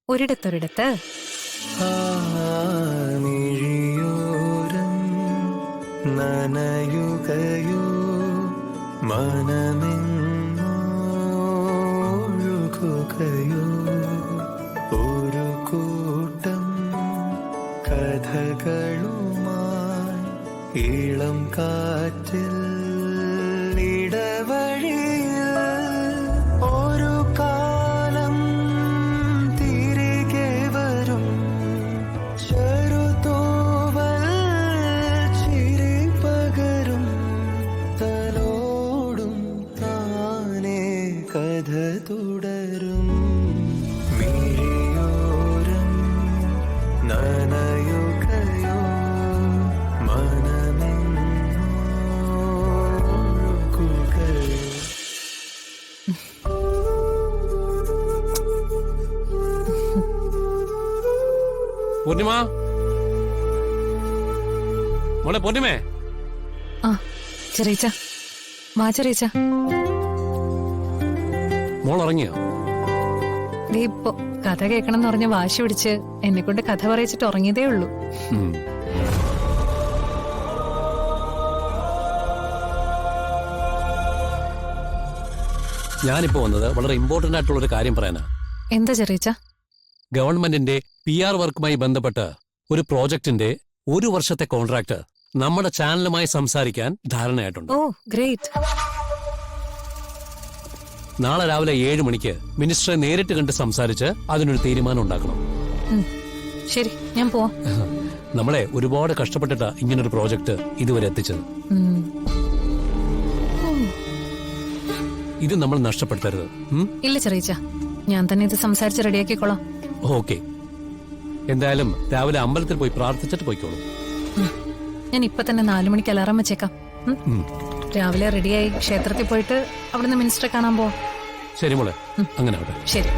ഒരിടത്തൊരിടത്ത് നനയുകയോ മനമെങ്ങോഴുകയോ ഒരു കൂട്ടം കഥകളുമായി ഇളം കാറ്റിൽ ഇടവഴിയിൽ ഒരു കാലം തിരികെ വരും ചെറുതൂവൽ ചിരി പകരും തലോടും താനേ കഥ തുടരും മിഴിയോരം നനയുകയോ മനമെങ്ങോഴുകയോ. പൂർണിമ, മോളെ പൂർണിമേ. ആ ചെറിയച്ച, വാ ചെറിയച്ച. മോൾ ഉറങ്ങിയോ? ദേ ഇപ്പൊ കഥ കേൾക്കണം എന്ന് പറഞ്ഞ വാശി പിടിച്ച് എന്നെ കൊണ്ട് കഥ പറയിച്ചിട്ട് ഉറങ്ങിയതേ ഉള്ളൂ. ഞാനിപ്പോ വന്നത് വളരെ ഇമ്പോർട്ടന്റ് ആയിട്ടുള്ള ഒരു കാര്യം പറയാനാ. എന്താ ചെറിയച്ച? ഗവൺമെന്റിന്റെ PR വർക്കുമായി ബന്ധപ്പെട്ട് ഒരു പ്രോജക്ടിന്റെ 1 വർഷത്തെ കോൺട്രാക്ട് നമ്മുടെ ചാനലുമായി സംസാരിക്കാൻ ധാരണയായിട്ടുണ്ട്. ഓ ഗ്രേറ്റ്. നാളെ രാവിലെ 7 മണിക്ക് മിനിസ്റ്ററെ നേരിട്ട് കണ്ട് സംസാരിച്ച് അതിനൊരു തീരുമാനം ഉണ്ടാക്കണം. ശരി, ഞാൻ പോവാം. നമ്മളെ ഒരുപാട് കഷ്ടപ്പെട്ടിട്ടാ ഇങ്ങനൊരു പ്രോജക്ട് ഇതുവരെ എത്തിച്ചത്. ഇത് നമ്മൾ നഷ്ടപ്പെടുത്തരുത്. ഇല്ല ചെറിയച്ച, ഞാൻ തന്നെ ഇത് സംസാരിച്ച് റെഡിയാക്കിക്കോളാം. ഓക്കെ, എന്തായാലും രാവിലെ അമ്പലത്തിൽ പോയി പ്രാർത്ഥിച്ചിട്ട് പോയിക്കോളൂ. ഞാൻ ഇപ്പൊ തന്നെ 4 മണിക്ക് അലാറം വെച്ചേക്കാം. രാവിലെ റെഡിയായി ക്ഷേത്രത്തിൽ പോയിട്ട് അവിടുന്ന് മിനിസ്റ്ററെ കാണാൻ പോവാം. ശരി മോളെ, അങ്ങനെ ആവട്ടെ. ശരി.